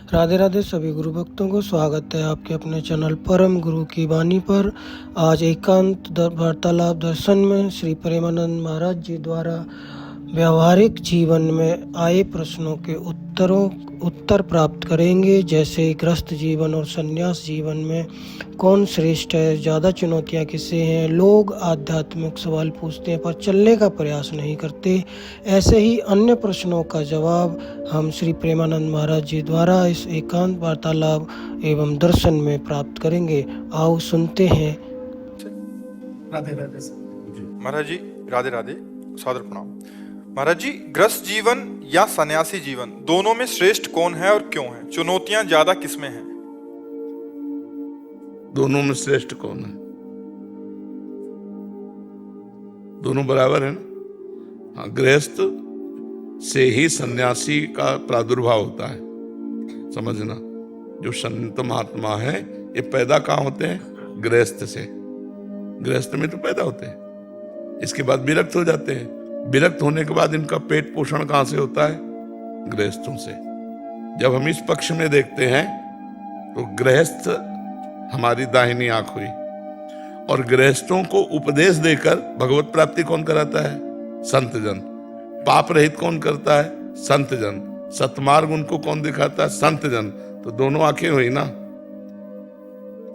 राधे राधे सभी गुरु भक्तों को स्वागत है आपके अपने चैनल परम गुरु की वाणी पर। आज एकांत वार्तालाप दर्शन में श्री प्रेमानंद महाराज जी द्वारा व्यवहारिक जीवन में आए प्रश्नों के उत्तर प्राप्त करेंगे। जैसे गृहस्थ जीवन और संन्यास जीवन में कौन श्रेष्ठ है, ज़्यादा चुनौतियाँ किसे हैं, लोग आध्यात्मिक सवाल पूछते हैं पर चलने का प्रयास नहीं करते। ऐसे ही अन्य प्रश्नों का जवाब हम श्री प्रेमानंद महाराज जी द्वारा इस एकांत वार्तालाप एवं दर्शन में प्राप्त करेंगे। आओ सुनते हैं। राधे राधे महाराज जी, राधे राधे, सादर प्रणाम। महाराज जी, गृहस्थ जीवन या सन्यासी जीवन दोनों में श्रेष्ठ कौन है और क्यों है? चुनौतियां ज्यादा किसमें हैं? दोनों में श्रेष्ठ कौन है? दोनों बराबर है ना। हाँ, गृहस्थ से ही सन्यासी का प्रादुर्भाव होता है, समझना। जो संत महात्मा है ये पैदा कहाँ होते हैं? गृहस्थ से। गृहस्थ में तो पैदा होते हैं, इसके बाद विरक्त हो जाते हैं। विरक्त होने के बाद इनका पेट पोषण कहां से होता है? गृहस्थों से। जब हम इस पक्ष में देखते हैं तो गृहस्थ हमारी दाहिनी आंख हुई, और गृहस्थों को उपदेश देकर भगवत प्राप्ति कौन कराता है? संत जन। पाप रहित कौन करता है? संत जन। सतमार्ग उनको कौन दिखाता है? संत जन। तो दोनों आंखें हुई ना,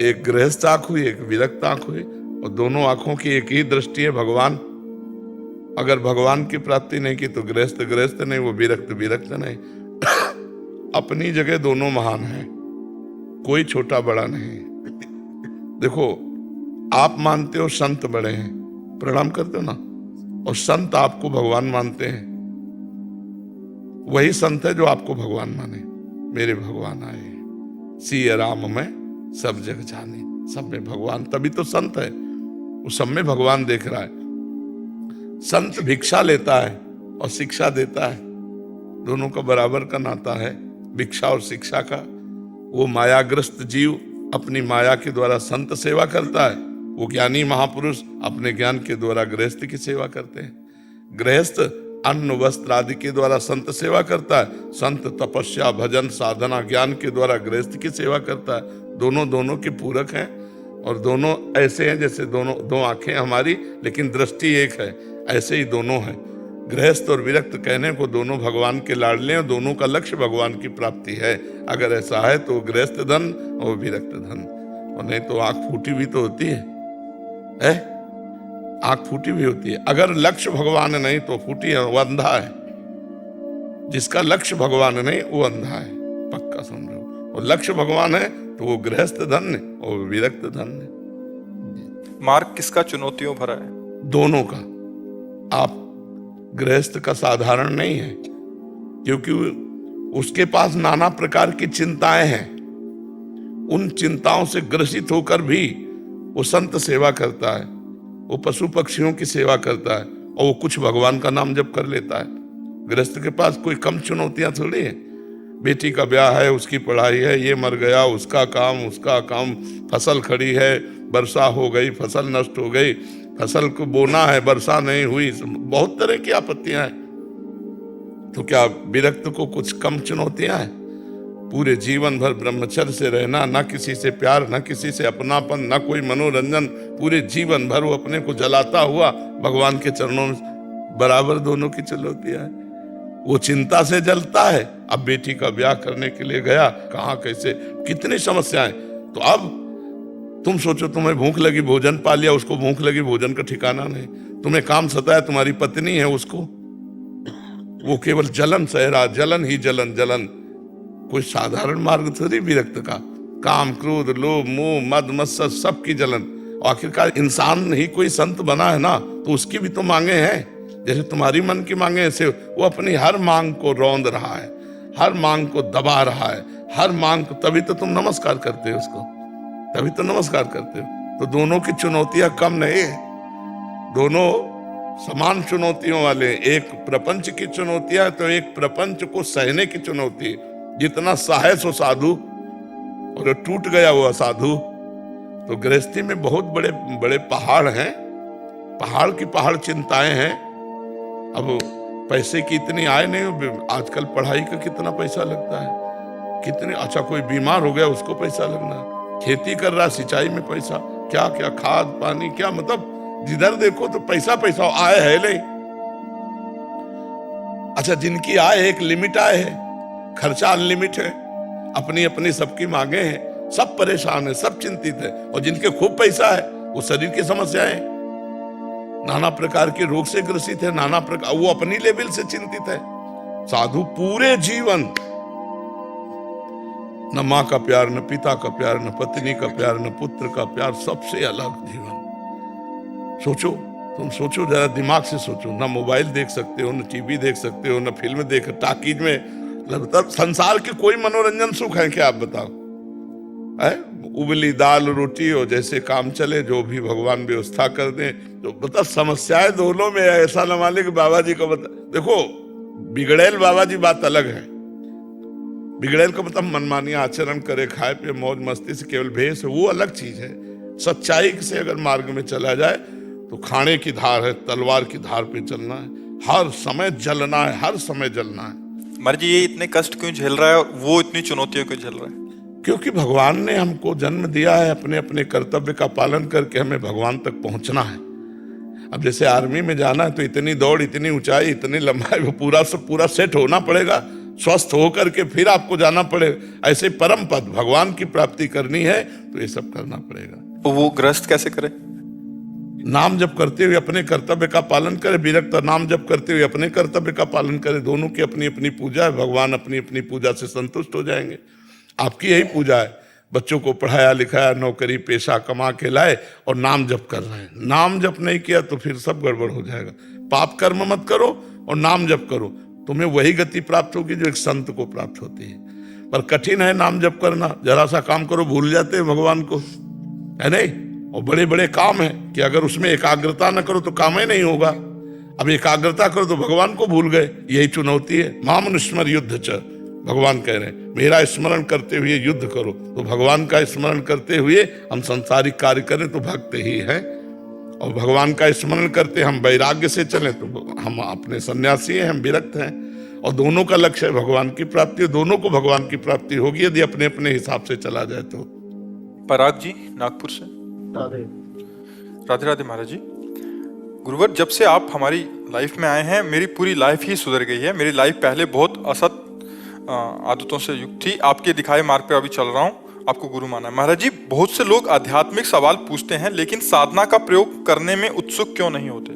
एक गृहस्थ आंख हुई, एक विरक्त आंख हुई, और दोनों आंखों की एक ही दृष्टि है, भगवान। अगर भगवान की प्राप्ति नहीं की तो गृहस्थ गृहस्थ नहीं, वो विरक्त विरक्त नहीं। अपनी जगह दोनों महान हैं, कोई छोटा बड़ा नहीं। देखो, आप मानते हो संत बड़े हैं, प्रणाम करते हो ना, और संत आपको भगवान मानते हैं। वही संत है जो आपको भगवान माने। मेरे भगवान आए, सिया राम में सब जग जाने। सब में भगवान, तभी तो संत है। वो सब में भगवान देख रहा है। संत भिक्षा लेता है और शिक्षा देता है, दोनों का बराबर का नाता है, भिक्षा और शिक्षा का। वो मायाग्रस्त जीव अपनी माया के द्वारा संत सेवा करता है, वो ज्ञानी महापुरुष अपने ज्ञान के द्वारा गृहस्थ की सेवा करते हैं। गृहस्थ अन्न वस्त्र आदि के द्वारा संत सेवा करता है, संत तपस्या भजन साधना ज्ञान के द्वारा गृहस्थ की सेवा करता है। दोनों दोनों के पूरक हैं, और दोनों ऐसे हैं जैसे दोनों दो आंखें हमारी, लेकिन दृष्टि एक है। ऐसे ही दोनों हैं, गृहस्थ और विरक्त कहने को दोनों भगवान के लाडले हैं, दोनों का लक्ष्य भगवान की प्राप्ति है। अगर ऐसा है तो गृहस्थ धन और विरक्त धन, और नहीं तो आंख फूटी भी तो होती है? आंख फूटी भी होती है। अगर लक्ष्य भगवान नहीं तो फूटी है, वो अंधा है। जिसका लक्ष्य भगवान नहीं वो अंधा है, पक्का समझो। और लक्ष्य भगवान है तो वो गृहस्थ धन और विरक्त धन है। मार्ग किसका चुनौतियों भरा है? दोनों का। आप गृहस्थ का साधारण नहीं है, क्योंकि उसके पास नाना प्रकार की चिंताएं हैं। उन चिंताओं से ग्रसित होकर भी वो संत सेवा करता है, वो पशु पक्षियों की सेवा करता है, और वो कुछ भगवान का नाम जप कर लेता है। गृहस्थ के पास कोई कम चुनौतियां थोड़ी है। बेटी का ब्याह है, उसकी पढ़ाई है, ये मर गया, उसका काम, फसल खड़ी है, वर्षा हो गई, फसल नष्ट हो गई, फसल को बोना है, वर्षा नहीं हुई, बहुत तरह की आपत्तियां हैं। तो क्या विरक्त को कुछ कम चुनौतियां हैं? पूरे जीवन भर ब्रह्मचर्य से रहना, ना किसी से प्यार, ना किसी से अपनापन, ना कोई मनोरंजन, पूरे जीवन भर वो अपने को जलाता हुआ भगवान के चरणों में, बराबर दोनों की चुनौतियां हैं। वो चिंता से जलता है, अब बेटी का ब्याह करने के लिए गया, कहाँ कैसे, कितनी समस्याएं। तो अब तुम सोचो, तुम्हें भूख लगी, भोजन पा लिया, उसको भूख लगी, भोजन का ठिकाना नहीं। तुम्हें काम सताया, तुम्हारी पत्नी है, उसको वो केवल जलन सह रहा, जलन ही जलन जलन। कोई साधारण मार्ग थोड़ी विरक्त का। काम क्रोध लोभ मोह मद मत्सर सबकी जलन। आखिरकार इंसान ही कोई संत बना है ना, तो उसकी भी तो मांगे हैं। जैसे तुम्हारी मन की मांगे, ऐसे वो अपनी हर मांग को रौंद रहा है, हर मांग को दबा रहा है, हर मांग को। तभी तो तुम नमस्कार करते हो उसको, तभी तो नमस्कार करते हो। तो दोनों की चुनौतियां कम नहीं है, दोनों समान चुनौतियों वाले। एक प्रपंच की चुनौतियां तो एक प्रपंच को सहने की चुनौती। जितना साहस हो साधु, और टूट गया वो असाधु। तो गृहस्थी में बहुत बड़े बड़े पहाड़ हैं, पहाड़ की पहाड़ चिंताएं हैं। अब पैसे की इतनी आय नहीं, आजकल पढ़ाई का कितना पैसा लगता है, कितने, अच्छा कोई बीमार हो गया उसको पैसा लगना है, खेती कर रहा सिंचाई में पैसा, क्या क्या खाद पानी, क्या मतलब जिधर देखो तो पैसा पैसा, आय है नहीं। अच्छा जिनकी आय एक लिमिट आय है, खर्चा अनलिमिट है, अपनी अपनी सबकी मांगे हैं, सब परेशान है, सब चिंतित है। और जिनके खूब पैसा है वो शरीर की समस्याएं, नाना प्रकार के रोग से ग्रसित है, नाना प्रकार, वो अपनी लेवल से चिंतित है। साधु पूरे जीवन न माँ का प्यार, न पिता का प्यार, न पत्नी का प्यार, न पुत्र का प्यार, सबसे अलग जीवन। सोचो, तुम सोचो जरा, दिमाग से सोचो। ना मोबाइल देख सकते हो, न टीवी देख सकते हो, न फिल्म देख, टाकीज में लगता, संसार के कोई मनोरंजन सुख है क्या, आप बताओ? है उबली दाल रोटी हो, जैसे काम चले, जो भी भगवान व्यवस्था कर दे। तो मतलब समस्याएं दोनों में है। ऐसा न माने कि बाबा जी को बता, देखो बिगड़ेल बाबा जी बात अलग है। बिगड़ेल का मतलब मनमानी आचरण करे, खाए पे मौज मस्ती से केवल भेष, वो अलग चीज है। सच्चाई से अगर मार्ग में चला जाए तो खाने की धार है, तलवार की धार पे चलना है, हर समय जलना है, हर समय जलना है। महाराज जी ये इतने कष्ट क्यों झेल रहा है और वो इतनी चुनौतियों क्यों झेल रहा है? क्योंकि भगवान ने हमको जन्म दिया है, अपने अपने कर्तव्य का पालन करके हमें भगवान तक पहुंचना है। अब जैसे आर्मी में जाना है तो इतनी दौड़, इतनी ऊंचाई, इतनी लंबाई, वो पूरा सब पूरा सेट होना पड़ेगा, स्वस्थ होकर के फिर आपको जाना पड़ेगा। ऐसे परम पद भगवान की प्राप्ति करनी है तो ये सब करना पड़ेगा। तो वो गृहस्थ कैसे करे? नाम जप करते हुए अपने कर्तव्य का पालन करे, विरक्त नाम जप करते हुए अपने कर्तव्य का पालन करे। दोनों की अपनी अपनी पूजा है, भगवान अपनी अपनी पूजा से संतुष्ट हो जाएंगे। आपकी यही पूजा है, बच्चों को पढ़ाया लिखाया, नौकरी पेशा कमा के लाए और नाम जप कर रहे हैं। नाम जप नहीं किया तो फिर सब गड़बड़ हो जाएगा। पाप कर्म मत करो और नाम जप करो, तुम्हें वही गति प्राप्त होगी जो एक संत को प्राप्त होती है। पर कठिन है नाम जप करना, जरा सा काम करो भूल जाते हैं भगवान को, है नहीं? और बड़े बड़े काम है कि अगर उसमें एकाग्रता न करो तो काम ही नहीं होगा। अब एकाग्रता करो तो भगवान को भूल गए, यही चुनौती है। मामनुस्मर युद्ध च, भगवान कह रहे हैं मेरा स्मरण करते हुए युद्ध करो। तो भगवान का स्मरण करते हुए हम संसारिक कार्य करें तो भक्त ही हैं, और भगवान का स्मरण करते हम वैराग्य से चलें तो हम अपने सन्यासी हैं, हम विरक्त हैं। और दोनों का लक्ष्य है भगवान की प्राप्ति, दोनों को भगवान की प्राप्ति होगी यदि अपने अपने हिसाब से चला जाए तो। पराग जी नागपुर से। राधे राधे महाराज जी। गुरुवर, जब से आप हमारी लाइफ में आए हैं मेरी पूरी लाइफ ही सुधर गई है। मेरी लाइफ पहले बहुत असत आदतों से युक्त थी, आपके दिखाए मार्ग पे अभी चल रहा हूँ, आपको गुरु माना है। महाराज जी, बहुत से लोग आध्यात्मिक सवाल पूछते हैं लेकिन साधना का प्रयोग करने में उत्सुक क्यों नहीं होते?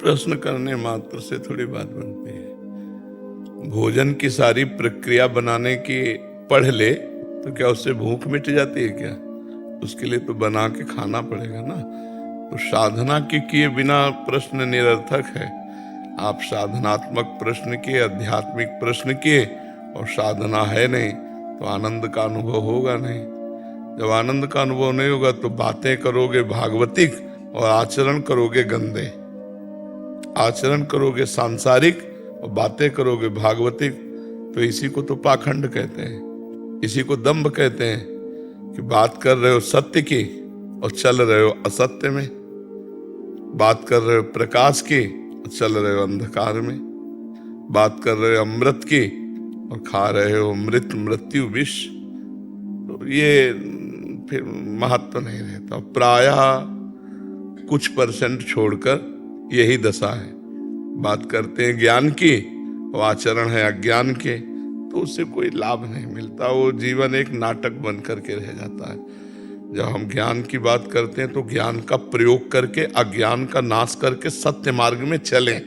प्रश्न करने मात्र से थोड़ी बात बनती है। भोजन की सारी प्रक्रिया बनाने की पढ़ ले तो क्या उससे भूख मिट जाती है क्या? उसके लिए तो बना के खाना पड़ेगा ना। तो साधना के किए बिना प्रश्न निरर्थक है। आप साधनात्मक प्रश्न किए, आध्यात्मिक प्रश्न किए और साधना है नहीं तो आनंद का अनुभव होगा नहीं। जब आनंद का अनुभव नहीं होगा तो बातें करोगे भागवतिक और आचरण करोगे गंदे। आचरण करोगे सांसारिक और बातें करोगे भागवतिक, तो इसी को तो पाखंड कहते हैं, इसी को दंभ कहते हैं कि बात कर रहे हो सत्य की और चल रहे हो असत्य में, बात कर रहे हो प्रकाश की और चल रहे हो अंधकार में, बात कर रहे हो अमृत की और खा रहे हो मृत मृत्यु विष। तो ये फिर महत्व नहीं रहता। प्रायः कुछ परसेंट छोड़कर यही दशा है। बात करते हैं ज्ञान की और आचरण है अज्ञान के, तो उससे कोई लाभ नहीं मिलता। वो जीवन एक नाटक बन करके रह जाता है। जब हम ज्ञान की बात करते हैं तो ज्ञान का प्रयोग करके अज्ञान का नाश करके सत्य मार्ग में चलें।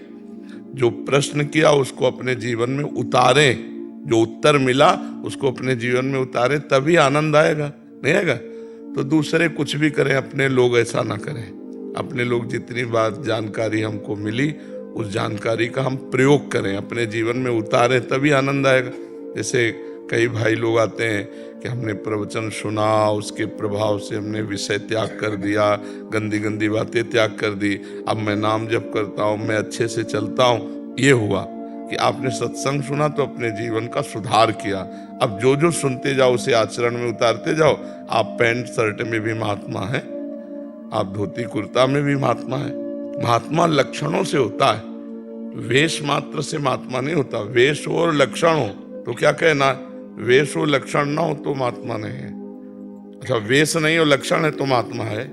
जो प्रश्न किया उसको अपने जीवन में उतारें, जो उत्तर मिला उसको अपने जीवन में उतारें, तभी आनंद आएगा। नहीं आएगा तो दूसरे कुछ भी करें, अपने लोग ऐसा ना करें। अपने लोग जितनी बात जानकारी हमको मिली उस जानकारी का हम प्रयोग करें, अपने जीवन में उतारें, तभी आनंद आएगा। जैसे कई भाई लोग आते हैं कि हमने प्रवचन सुना, उसके प्रभाव से हमने विषय त्याग कर दिया, गंदी गंदी बातें त्याग कर दी, अब मैं नाम जप करता हूँ, मैं अच्छे से चलता हूँ। ये हुआ कि आपने सत्संग सुना तो अपने जीवन का सुधार किया। अब जो जो सुनते जाओ उसे आचरण में उतारते जाओ। आप पैंट शर्ट में भी महात्मा हैं, आप धोती कुर्ता में भी महात्मा हैं। महात्मा लक्षणों से होता है, वेश मात्र से महात्मा नहीं होता। वेश हो और लक्षण हो तो क्या कहना, वेश हो लक्षण ना हो तो महात्मा नहीं है। अच्छा, वेश नहीं हो लक्षण है तो महात्मा है।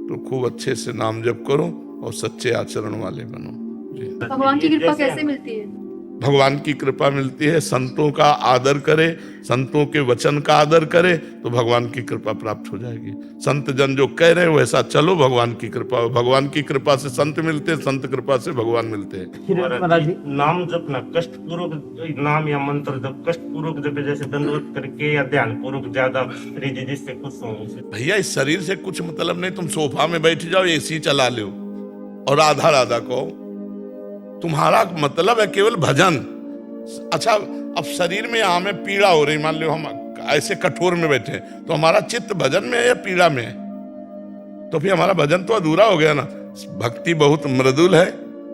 तो खूब अच्छे से नाम जप करो और सच्चे आचरण वाले बनो जी। भगवान की कृपा कैसे मिलती है? भगवान की कृपा मिलती है, संतों का आदर करे, संतों के वचन का आदर करे तो भगवान की कृपा प्राप्त हो जाएगी। संत जन जो कह रहे हैं वैसा चलो, भगवान की कृपा। भगवान की कृपा से संत मिलते हैं, संत कृपा से भगवान मिलते हैं। महाराज जी, नाम जपना कष्ट पूर्वक, नाम या मंत्र जब कष्ट पूर्वक जपे, जैसे दंडवत करके या ध्यान पूर्वक, ज्यादा रिजी जिससे खुश हो। भैया इस शरीर से कुछ मतलब नहीं। तुम सोफा में बैठ जाओ, एसी चला लो और राधा राधा कहो, तुम्हारा मतलब है केवल भजन। अच्छा, अब शरीर में हमें पीड़ा हो रही, मान लो हम ऐसे कठोर में बैठे तो हमारा चित्त भजन में है या पीड़ा में है? तो फिर हमारा भजन तो अधूरा हो गया ना। भक्ति बहुत मृदुल है,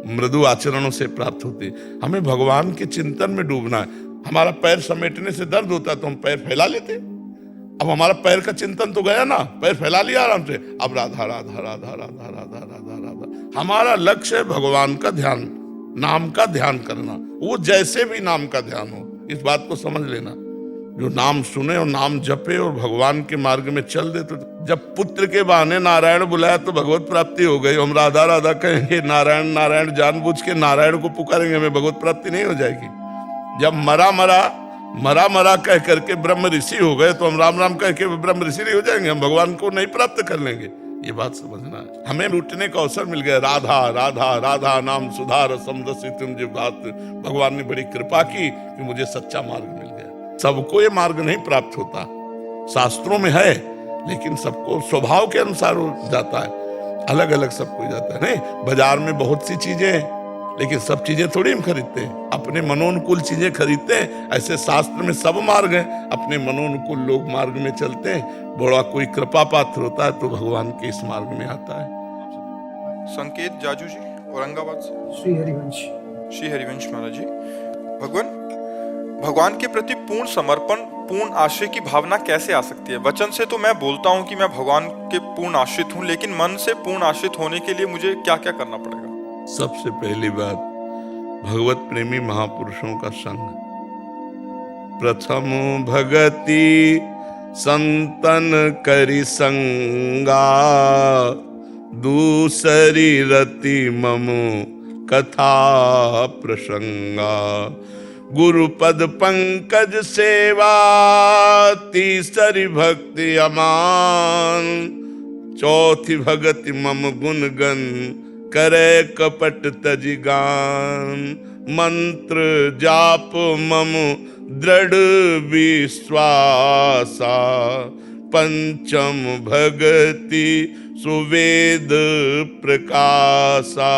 मृदु आचरणों से प्राप्त होती है। हमें भगवान के चिंतन में डूबना है। हमारा पैर समेटने से दर्द होता है तो हम पैर फैला लेते। अब हमारा पैर का चिंतन तो गया ना, पैर फैला लिया आराम से। अब राधा राधा राधा राधा राधा राधा राधा, हमारा लक्ष्य है भगवान का ध्यान, नाम का ध्यान करना। वो जैसे भी नाम का ध्यान हो, इस बात को समझ लेना। जो नाम सुने और नाम जपे और भगवान के मार्ग में चल दे, तो जब पुत्र के बहाने नारायण बुलाया तो भगवत प्राप्ति हो गई। हम राधा राधा कहेंगे, नारायण नारायण जानबूझ के नारायण को पुकारेंगे, हमें भगवत प्राप्ति नहीं हो जाएगी। जब मरा मरा कह करके ब्रह्म ऋषि हो गए तो हम राम राम कह के ब्रह्म ऋषि नहीं हो जाएंगे, हम भगवान को नहीं प्राप्त कर लेंगे। ये बात समझना है। हमें लूटने का अवसर मिल गया। राधा राधा राधा नाम सुधार समदसी तुम जो बात, भगवान ने बड़ी कृपा की कि मुझे सच्चा मार्ग मिल गया। सबको ये मार्ग नहीं प्राप्त होता, शास्त्रों में है, लेकिन सबको स्वभाव के अनुसार हो जाता है, अलग अलग सबको जाता है। नहीं, बाजार में बहुत सी चीजें हैं, लेकिन सब चीजें थोड़ी हम खरीदते हैं, अपने मनोनुकूल चीजें खरीदते हैं। ऐसे शास्त्र में सब मार्ग हैं, अपने मनोनुकूल लोग मार्ग में चलते हैं। बड़ा कोई कृपा पात्र होता है तो भगवान के इस मार्ग में आता है। संकेत जाजू जी, औरंगाबाद से। श्री हरिवंश। श्री हरिवंश महाराज जी, भगवान के प्रति पूर्ण समर्पण, पूर्ण आश्रय की भावना कैसे आ सकती है? वचन से तो मैं बोलता हूँ कि मैं भगवान के पूर्ण आश्रित हूँ, लेकिन मन से पूर्ण आश्रित होने के लिए मुझे क्या क्या करना पड़ेगा? सबसे पहली बात, भगवत प्रेमी महापुरुषों का संग। प्रथम भगति संतन करि संगा, दूसरी रति ममु कथा प्रसंगा। गुरुपद पंकज सेवा, तीसरी भक्ति अमान। चौथी भगति मम गुणगन, करे कपट तजिगान। मंत्र जाप मम दृढ़ विश्वासा। पंचम भगति सुवेद प्रकाशा।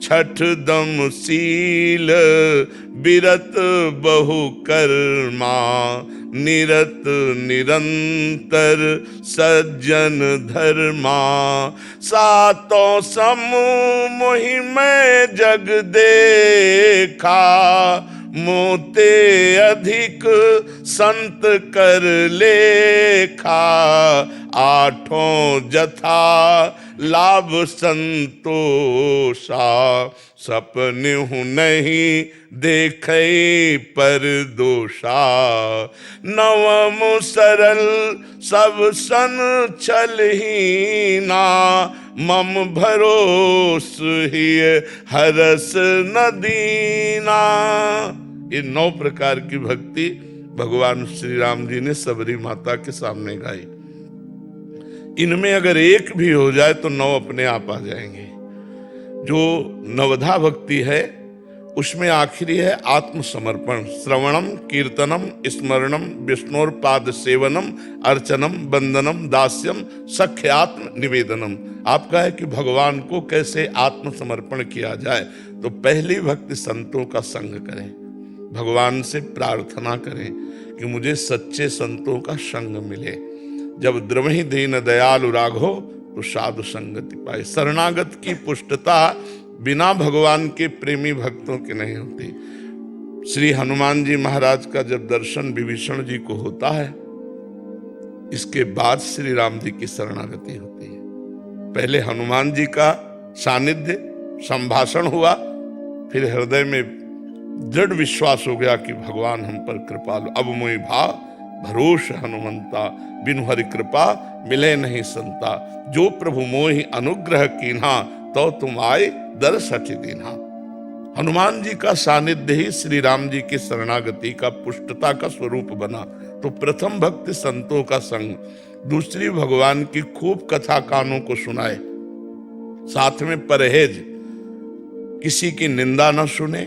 छठ दम शील बिरत बहु कर्मा। निरत निरंतर सज्जन धर्मा। सातों समूह मोहि में जग देखा। मोते अधिक संत कर लेखा। आठों जथा लाभ संतोषा। सपने नहीं देखे पर दोषा। नवम सरल सब सन छलहीना। मम भरोस ही हरस न दीना। ये 9 प्रकार की भक्ति भगवान श्री राम जी ने सबरी माता के सामने गाई। इनमें अगर एक भी हो जाए तो 9 अपने आप आ जाएंगे। जो नवधा भक्ति है उसमें आखिरी है आत्मसमर्पण। श्रवणम कीर्तनम स्मरणम विष्णुर्पाद सेवनम अर्चनम वंदनम दास्यम सख्यात्म निवेदनम। आपका है कि भगवान को कैसे आत्मसमर्पण किया जाए, तो पहली भक्ति संतों का संग करें, भगवान से प्रार्थना करें कि मुझे सच्चे संतों का संग मिले। जब द्रवहि दीन दयालु राघो तो साधु संगति पाए। शरणागत की पुष्टता बिना भगवान के प्रेमी भक्तों के नहीं होती। श्री हनुमान जी महाराज का जब दर्शन विभीषण जी को होता है, इसके बाद श्री राम जी की शरणागति होती है। पहले हनुमान जी का सानिध्य संभाषण हुआ, फिर हृदय में दृढ़ विश्वास हो गया कि भगवान हम पर कृपालु। अब मोहि भा भरोस हनुमंता, बिनु हरि कृपा मिले नहीं संता। जो प्रभु मोहि अनुग्रह कीन्हा, तो तुम आए दर्श अति दीन्हा। हनुमान जी का सानिध्य ही श्री राम जी की शरणागति का पुष्टता का स्वरूप बना। तो प्रथम भक्ति संतों का संग, दूसरी भगवान की खूब कथा कानों को सुनाए, साथ में परहेज, किसी की निंदा न सुने,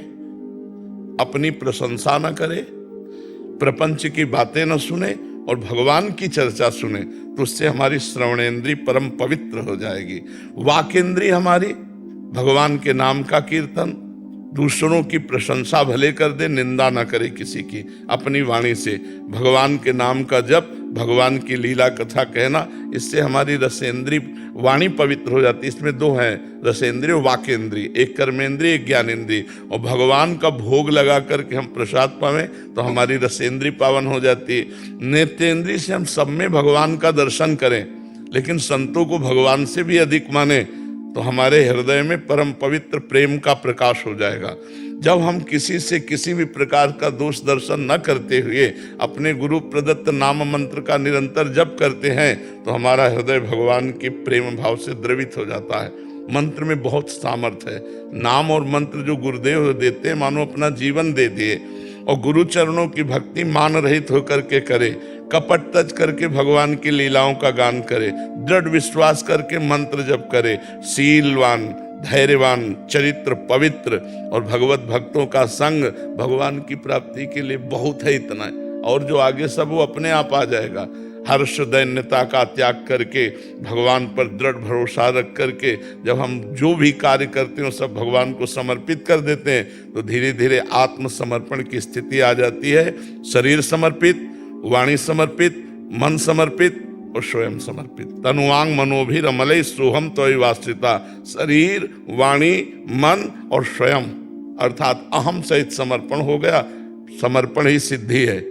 अपनी प्रशंसा न करे, प्रपंच की बातें न सुने और भगवान की चर्चा सुने, तो उससे हमारी श्रवणेंद्री परम पवित्र हो जाएगी। वाकेंद्री हमारी भगवान के नाम का कीर्तन, दूसरों की प्रशंसा भले कर दे, निंदा ना करे किसी की, अपनी वाणी से भगवान के नाम का जप, भगवान की लीला कथा कहना, इससे हमारी रसेंद्री वाणी पवित्र हो जाती है। इसमें दो हैं, रसेंद्रिय और वाकेंद्री, एक कर्मेंद्रिय एक ज्ञानेंद्रिय। और भगवान का भोग लगा करके हम प्रसाद पावें तो हमारी रसेंद्री पावन हो जाती है। नेत्रेंद्रिय से हम सब में भगवान का दर्शन करें, लेकिन संतों को भगवान से भी अधिक माने, तो हमारे हृदय में परम पवित्र प्रेम का प्रकाश हो जाएगा। जब हम किसी से किसी भी प्रकार का दोष दर्शन न करते हुए अपने गुरु प्रदत्त नाम मंत्र का निरंतर जप करते हैं, तो हमारा हृदय भगवान के प्रेम भाव से द्रवित हो जाता है। मंत्र में बहुत सामर्थ्य है। नाम और मंत्र जो गुरुदेव देते हैं, मानो अपना जीवन दे दिए। और गुरु चरणों की भक्ति मान रहित होकर के करे, कपट तज करके भगवान की लीलाओं का गान करे, दृढ़ विश्वास करके मंत्र जप करे, शीलवान, धैर्यवान, चरित्र पवित्र और भगवत भक्तों का संग भगवान की प्राप्ति के लिए बहुत है। इतना है, और जो आगे सब वो अपने आप आ जाएगा। हर्ष दैन्यता का त्याग करके भगवान पर दृढ़ भरोसा रख करके जब हम जो भी कार्य करते हैं सब भगवान को समर्पित कर देते हैं, तो धीरे धीरे आत्मसमर्पण की स्थिति आ जाती है। शरीर समर्पित, वाणी समर्पित, मन समर्पित और स्वयं समर्पित। तनुवांग मनोभिर अमलय सोहम त्वयि वास्तिता। शरीर, वाणी, मन और स्वयं अर्थात अहम सहित समर्पण हो गया। समर्पण ही सिद्धि है।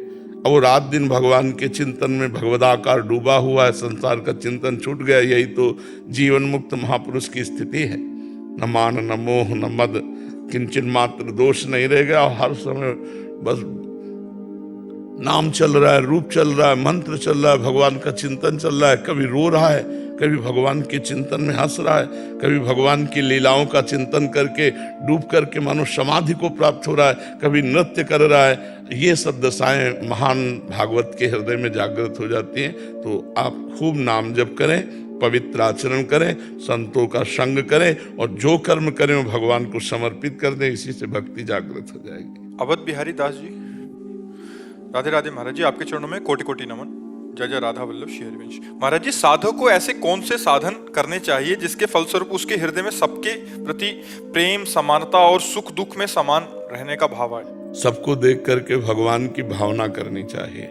और रात दिन भगवान के चिंतन में भगवदाकार डूबा हुआ है, संसार का चिंतन छूट गया। यही तो जीवन मुक्त महापुरुष की स्थिति है। न मान, न मोह, न मद, किंचन मात्र दोष नहीं रह गया। और हर समय बस नाम चल रहा है, रूप चल रहा है, मंत्र चल रहा है, भगवान का चिंतन चल रहा है। कभी रो रहा है, कभी भगवान के चिंतन में हंस रहा है, कभी भगवान की लीलाओं का चिंतन करके डूब करके मानो समाधि को प्राप्त हो रहा है, कभी नृत्य कर रहा है। ये सब दशाएं महान भागवत के हृदय में जागृत हो जाती हैं। तो आप खूब नाम जप करें, पवित्र आचरण करें, संतों का संग करें और जो कर्म करें वो भगवान को समर्पित कर दें। इसी से भक्ति जागृत हो जाएगी। अवध बिहारी दास जी, राधे राधे महाराज जी, आपके चरणों में कोटि कोटि नमन। जय जय राधा वल्लभ श्री हरिवंश। महाराज जी, साधक को ऐसे कौन से साधन करने चाहिए जिसके फलस्वरूप उसके हृदय में सबके प्रति प्रेम, समानता और सुख दुख में समान रहने का भाव आए? सबको देख करके भगवान की भावना करनी चाहिए।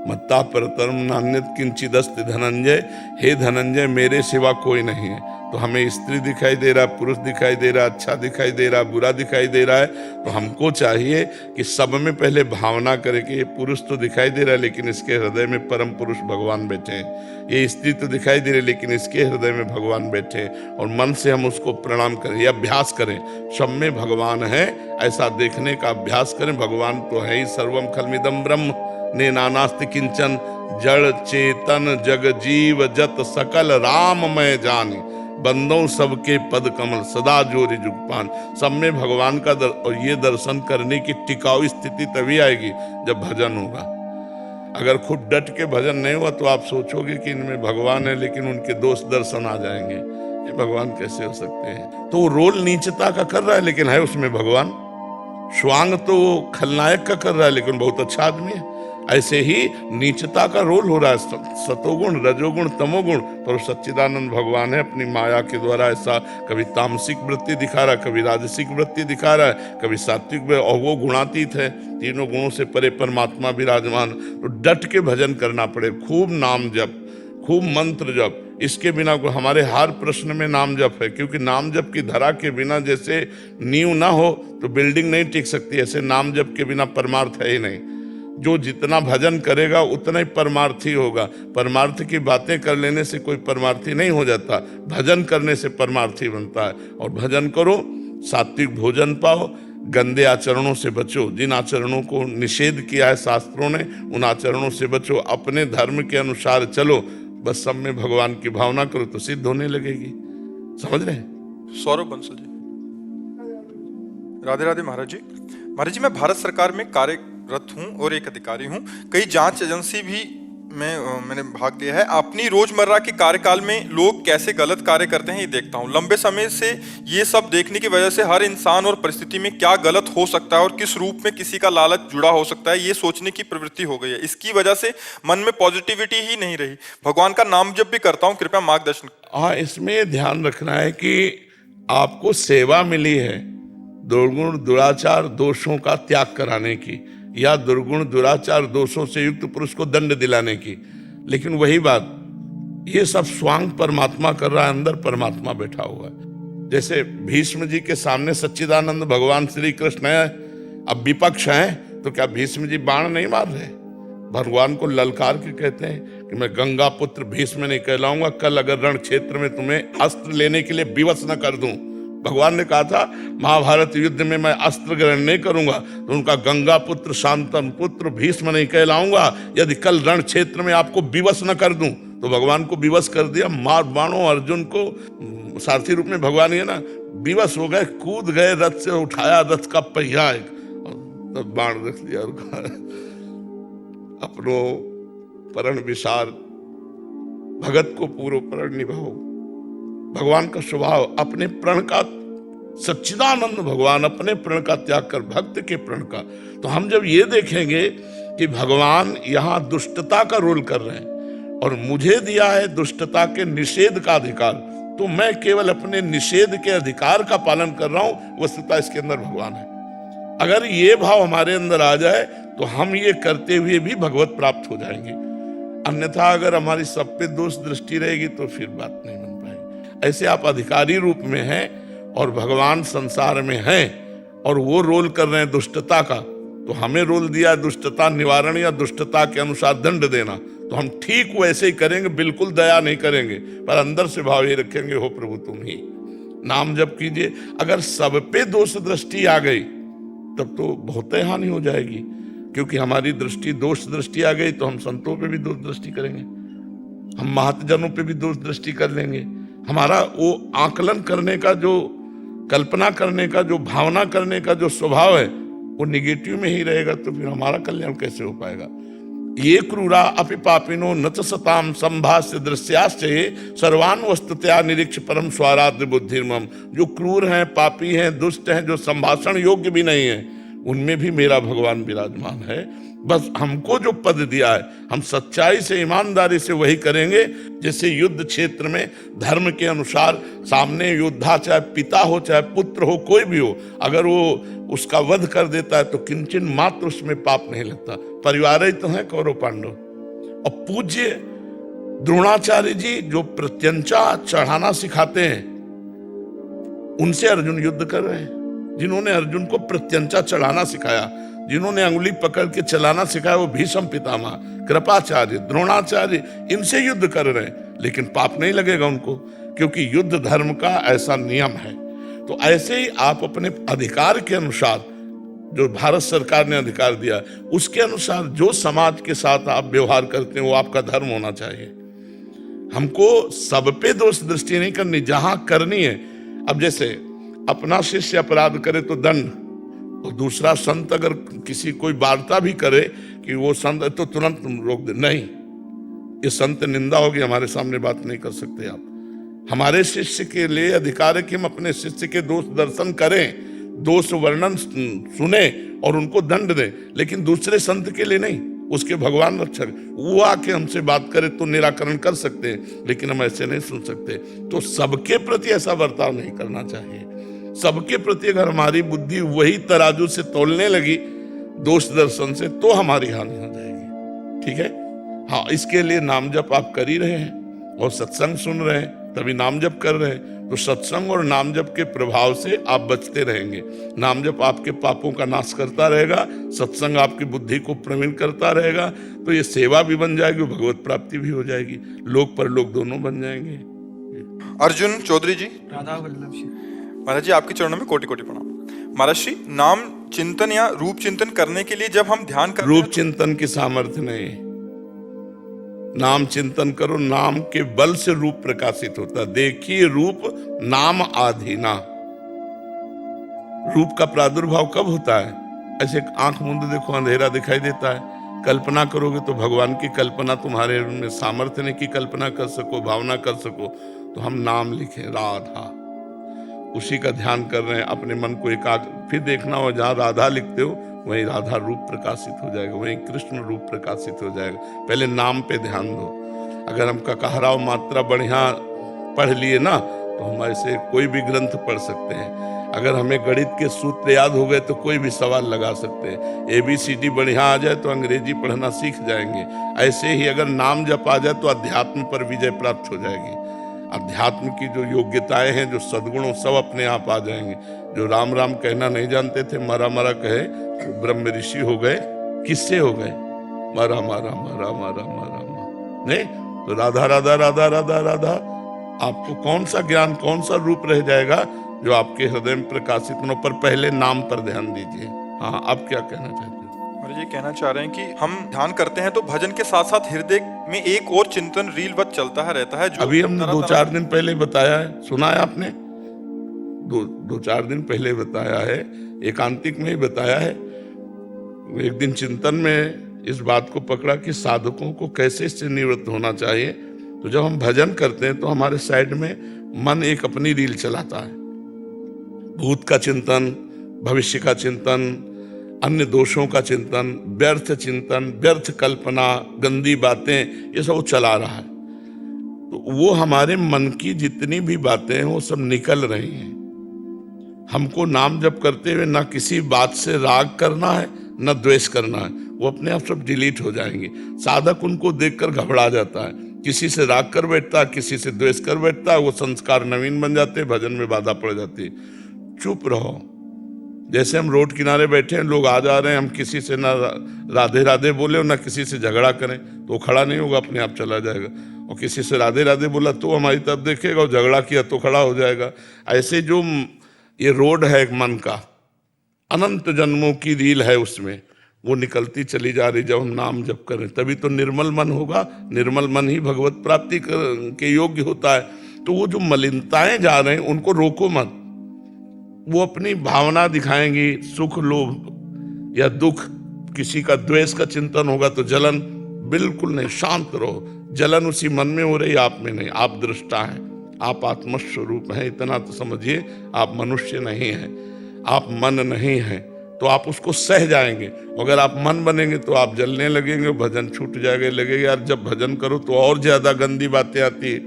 मत्ता परतरम नान्यत किंचिदस्ति धनंजय। हे धनंजय, मेरे सिवा कोई नहीं है। तो हमें स्त्री दिखाई दे रहा है, पुरुष दिखाई दे रहा है, अच्छा दिखाई दे रहा है, बुरा दिखाई दे रहा है, तो हमको चाहिए कि सब में पहले भावना करें कि ये पुरुष तो दिखाई दे रहा है लेकिन इसके हृदय में परम पुरुष भगवान बैठे हैं। ये स्त्री तो दिखाई दे रही है लेकिन इसके हृदय में भगवान बैठे हैं। और मन से हम उसको प्रणाम करें, या अभ्यास करें, सब में भगवान है ऐसा देखने का अभ्यास करें। भगवान तो है ही, सर्वम खलमिदम ब्रह्म ने नानास्ति किंचन। जड़ चेतन जग जीव जत सकल राम मैं जानी। बंदों सबके पद कमल सदा जोरी जुगपान। सब में भगवान का और ये दर्शन करने की टिकाऊ स्थिति तभी आएगी जब भजन होगा। अगर खुद डट के भजन नहीं हुआ तो आप सोचोगे कि इनमें भगवान है लेकिन उनके दोष दर्शन आ जाएंगे। ये भगवान कैसे हो सकते हैं? तो वो रोल नीचता का कर रहा है लेकिन है उसमें भगवान। स्वांग तो खलनायक का कर रहा है लेकिन बहुत अच्छा आदमी है। ऐसे ही नीचता का रोल हो रहा है, सतोगुण, रजोगुण, तमोगुण, पर सच्चिदानंद भगवान है अपनी माया के द्वारा ऐसा कभी तामसिक वृत्ति दिखा रहा है, कभी राजसिक वृत्ति दिखा रहा है, कभी सात्विक, और वो गुणातीत है। तीनों गुणों से परे परमात्मा विराजमान। तो डट के भजन करना पड़े, खूब नाम जप, खूब मंत्र जप। इसके बिना हमारे हर प्रश्न में नाम जप है, क्योंकि नाम जप की धरा के बिना जैसे नींव ना हो तो बिल्डिंग नहीं टिक सकती, ऐसे नाम जप के बिना परमार्थ है ही नहीं। जो जितना भजन करेगा उतना ही परमार्थी होगा। परमार्थ की बातें कर लेने से कोई परमार्थी नहीं हो जाता, भजन करने से परमार्थी बनता है। और भजन करो, सात्विक भोजन पाओ, गंदे आचरणों से बचो। जिन आचरणों को निषेध किया है शास्त्रों ने, उन आचरणों से बचो, अपने धर्म के अनुसार चलो, बस सब में भगवान की भावना करो तो सिद्ध होने लगेगी। समझ रहे हैं? सौरभ बंसल जी। राधे राधे महाराज जी। महाराज जी, मैं भारत सरकार में कार्यरत हूँ और एक अधिकारी हूँ। कई जांच एजेंसी भी मैंने भाग लिया है। अपनी रोजमर्रा के कार्यकाल में लोग कैसे गलत कार्य करते हैं ये देखता हूँ। लंबे समय से ये सब देखने की वजह से हर इंसान और परिस्थिति में क्या गलत हो सकता है और किस रूप में किसी का लालच जुड़ा हो सकता है, ये सोचने की प्रवृत्ति हो गई है। इसकी वजह से मन में पॉजिटिविटी ही नहीं रही। भगवान का नाम जब भी करता हूँ, कृपया मार्गदर्शन। हाँ, इसमें ध्यान रखना है कि आपको सेवा मिली है दुर्गुण दुराचार दोषों का त्याग कराने की, या दुर्गुण दुराचार दोषों से युक्त पुरुष को दंड दिलाने की। लेकिन वही बात, ये सब स्वांग परमात्मा कर रहा है, अंदर परमात्मा बैठा हुआ है। जैसे भीष्म जी के सामने सच्चिदानंद भगवान श्री कृष्ण है, अब विपक्ष हैं, तो क्या भीष्म जी बाण नहीं मार रहे? भगवान को ललकार के कहते हैं कि मैं गंगा पुत्र भीष्म नहीं कहलाऊंगा, कल अगर रण क्षेत्र में तुम्हें अस्त्र लेने के लिए विवश न कर दूं। भगवान ने कहा था महाभारत युद्ध में मैं अस्त्र ग्रहण नहीं करूंगा, तो उनका गंगा पुत्र शांतनु पुत्र भीष्म नहीं कहलाऊंगा यदि कल रण क्षेत्र में आपको विवश न कर दूं। तो भगवान को विवश कर दिया, मार बाणों अर्जुन को सारथी रूप में भगवान ही है ना, विवश हो गए, कूद गए, रथ से उठाया रथ का पहिया एक, तब बाण रख दिया और कहा अपनो परण विसार भगत को पूर्व परण निभाओ। भगवान का स्वभाव अपने प्रण का, सच्चिदानंद भगवान अपने प्रण का त्याग कर भक्त के प्रण का। तो हम जब ये देखेंगे कि भगवान यहाँ दुष्टता का रोल कर रहे हैं और मुझे दिया है दुष्टता के निषेध का अधिकार, तो मैं केवल अपने निषेध के अधिकार का पालन कर रहा हूं, वस्तुतः इसके अंदर भगवान है। अगर ये भाव हमारे अंदर आ जाए तो हम ये करते हुए भी भगवत प्राप्त हो जाएंगे। अन्यथा अगर हमारी सब पे दोष दृष्टि रहेगी तो फिर बात नहीं बन पाएगी। ऐसे आप अधिकारी रूप में हैं और भगवान संसार में हैं और वो रोल कर रहे हैं दुष्टता का, तो हमें रोल दिया दुष्टता निवारण या दुष्टता के अनुसार दंड देना, तो हम ठीक वैसे ही करेंगे, बिल्कुल दया नहीं करेंगे, पर अंदर से भाव ये रखेंगे हो प्रभु तुम ही। नाम जप कीजिए। अगर सब पे दोष दृष्टि आ गई तब तो बहुत हानि हो जाएगी, क्योंकि हमारी दृष्टि दोष दृष्टि आ गई तो हम संतों पे भी दोष दृष्टि करेंगे, हम महतजनों पे भी दोष दृष्टि कर लेंगे। हमारा वो आकलन करने का जो, कल्पना करने का जो, भावना करने का जो स्वभाव है वो निगेटिव में ही रहेगा, तो फिर हमारा कल्याण कैसे हो पाएगा। ये क्रूरा अपि पापिनो न च सताम संभाष्य दृश्याश्चये सर्वान वस्तुतया निरीक्ष परम स्वाराध्य बुद्धिर्मम। जो क्रूर हैं, पापी हैं, दुष्ट हैं, जो संभाषण योग्य भी नहीं है, उनमें भी मेरा भगवान विराजमान है। बस हमको जो पद दिया है हम सच्चाई से, ईमानदारी से वही करेंगे। जैसे युद्ध क्षेत्र में धर्म के अनुसार सामने योद्धा, चाहे पिता हो चाहे पुत्र हो, कोई भी हो, अगर वो उसका वध कर देता है तो किंचन मात्र उसमें पाप नहीं लगता। परिवार ही तो है कौरव पांडव। और पूज्य द्रोणाचार्य जी जो प्रत्यंचा चढ़ाना सिखाते हैं, उनसे अर्जुन युद्ध कर रहे हैं। जिन्होंने अर्जुन को प्रत्यंचा चढ़ाना सिखाया, जिन्होंने अंगुली पकड़ के चलाना सिखाया, वो भीष्म पितामह, कृपाचार्य, द्रोणाचार्य, इनसे युद्ध कर रहे हैं, लेकिन पाप नहीं लगेगा उनको, क्योंकि युद्ध धर्म का ऐसा नियम है। तो ऐसे ही आप अपने अधिकार के अनुसार, जो भारत सरकार ने अधिकार दिया, उसके अनुसार जो समाज के साथ आप व्यवहार करते हैं वो आपका धर्म होना चाहिए। हमको सब पे दोष दृष्टि नहीं करनी, जहां करनी है। अब जैसे अपना शिष्य अपराध करे तो दंड, और दूसरा संत अगर किसी कोई वार्ता भी करे कि वो संत, तो तुरंत रोक दे, नहीं, ये संत निंदा होगी, हमारे सामने बात नहीं कर सकते आप। हमारे शिष्य के लिए अधिकार है कि हम अपने शिष्य के दोष दर्शन करें, दोष वर्णन सुने और उनको दंड दें, लेकिन दूसरे संत के लिए नहीं। उसके भगवान रक्षक वो आके हमसे बात करे तो निराकरण कर सकते हैं, लेकिन हम ऐसे नहीं सुन सकते। तो सबके प्रति ऐसा बर्ताव नहीं करना चाहिए। सबके प्रति अगर हमारी बुद्धि वही तराजू से तोलने लगी दोष दर्शन से, तो हमारी हानि हो जाएगी। ठीक है, हाँ, इसके लिए नाम जप आप कर ही रहे हैं और सत्संग सुन रहे हैं, तभी नाम जप कर रहे हैं। तो सत्संग और नाम जप के प्रभाव से आप बचते रहेंगे। नाम जप आपके पापों का नाश करता रहेगा, सत्संग आपकी बुद्धि को प्रवीण करता रहेगा, तो ये सेवा भी बन जाएगी, भगवत प्राप्ति भी हो जाएगी, लोक परलोक दोनों बन जाएंगे। अर्जुन चौधरी जी। राधा वल्लभ जी। महाराज जी, आपके चरणों में कोटि कोटि प्रणाम। महाराज श्री, नाम चिंतन या रूप चिंतन करने के लिए जब हम ध्यान करते रूप हैं चिंतन की सामर्थ्य नहीं। नाम चिंतन करो, नाम के बल से रूप प्रकाशित होता। देखिए रूप नाम आधीना। रूप का प्रादुर्भाव कब होता है? ऐसे आंख मूंद देखो, अंधेरा दिखाई देता है। कल्पना करोगे तो भगवान की कल्पना तुम्हारे में सामर्थ्य नहीं कि कल्पना कर सको, भावना कर सको। तो हम नाम लिखें, राधा, उसी का ध्यान कर रहे हैं। अपने मन को एकाग्र, फिर देखना हो जहां राधा लिखते हो वहीं राधा रूप प्रकाशित हो जाएगा, वहीं कृष्ण रूप प्रकाशित हो जाएगा। पहले नाम पे ध्यान दो। अगर हम ककहराव मात्रा बढ़िया पढ़ लिए ना तो हम ऐसे कोई भी ग्रंथ पढ़ सकते हैं। अगर हमें गणित के सूत्र याद हो गए तो कोई भी सवाल लगा सकते हैं। ABCD बढ़िया आ जाए तो अंग्रेजी पढ़ना सीख जाएंगे। ऐसे ही अगर नाम जप आ जाए तो अध्यात्म पर विजय प्राप्त हो जाएगी। अध्यात्म की जो योग्यताएं हैं, जो सद्गुणों, सब अपने आप आ जाएंगे। जो राम राम कहना नहीं जानते थे, मरा मरा कहे, तो ब्रह्म ऋषि हो गए। किससे हो गए? मरा मरा मरा मरा मरा मरा। नहीं तो राधा राधा राधा राधा राधा। आपको कौन सा ज्ञान, कौन सा रूप रह जाएगा जो आपके हृदय में प्रकाशित हो? पर पहले नाम पर ध्यान दीजिए। हाँ, आप क्या कहना चाहते हो? और ये कहना चाह रहे हैं कि हम ध्यान करते हैं तो भजन के साथ साथ हृदय में एक और चिंतन रीलवत चलता है, रहता है, जो अभी हमने तरह 2-4 दिन पहले बताया है, सुना है आपने? 2-4 दिन पहले बताया है, एकांतिक में ही बताया है। एक दिन चिंतन में इस बात को पकड़ा कि साधकों को कैसे इससे निवृत्त होना चाहिए। तो जब हम भजन करते हैं तो हमारे साइड में मन एक अपनी रील चलाता है। भूत का चिंतन, भविष्य का चिंतन, अन्य दोषों का चिंतन, व्यर्थ चिंतन, व्यर्थ कल्पना, गंदी बातें, ये सब चला रहा है। तो वो हमारे मन की जितनी भी बातें हैं वो सब निकल रही हैं। हमको नाम जप करते हुए ना किसी बात से राग करना है, ना द्वेष करना है। वो अपने आप सब डिलीट हो जाएंगे। साधक उनको देखकर घबरा जाता है, किसी से राग कर बैठता है, किसी से द्वेष कर बैठता है। वो संस्कार नवीन बन जाते हैं, भजन में बाधा पड़ जाती है। चुप रहो। जैसे हम रोड किनारे बैठे हैं, लोग आ जा रहे हैं, हम किसी से ना राधे राधे बोले और ना किसी से झगड़ा करें तो वो खड़ा नहीं होगा, अपने आप चला जाएगा। और किसी से राधे राधे बोला तो हमारी तरफ देखेगा, और झगड़ा किया तो खड़ा हो जाएगा। ऐसे जो ये रोड है एक मन का, अनंत जन्मों की रील है, उसमें वो निकलती चली जा रही। जब हम नाम जप करें तभी तो निर्मल मन होगा। निर्मल मन ही भगवत प्राप्ति के योग्य होता है। तो वो जो मलिनताएं जा रहे हैं उनको रोको मत। वो अपनी भावना दिखाएंगी, सुख, लोभ या दुख, किसी का द्वेष का चिंतन होगा तो जलन, बिल्कुल नहीं, शांत रहो। जलन उसी मन में हो रही, आप में नहीं। आप दृष्टा हैं, आप आत्मस्वरूप हैं, इतना तो समझिए। आप मनुष्य नहीं हैं, आप मन नहीं हैं, तो आप उसको सह जाएंगे। अगर आप मन बनेंगे तो आप जलने लगेंगे, भजन छूट जाएगा। लगेगा यार जब भजन करो तो और ज्यादा गंदी बातें आती है,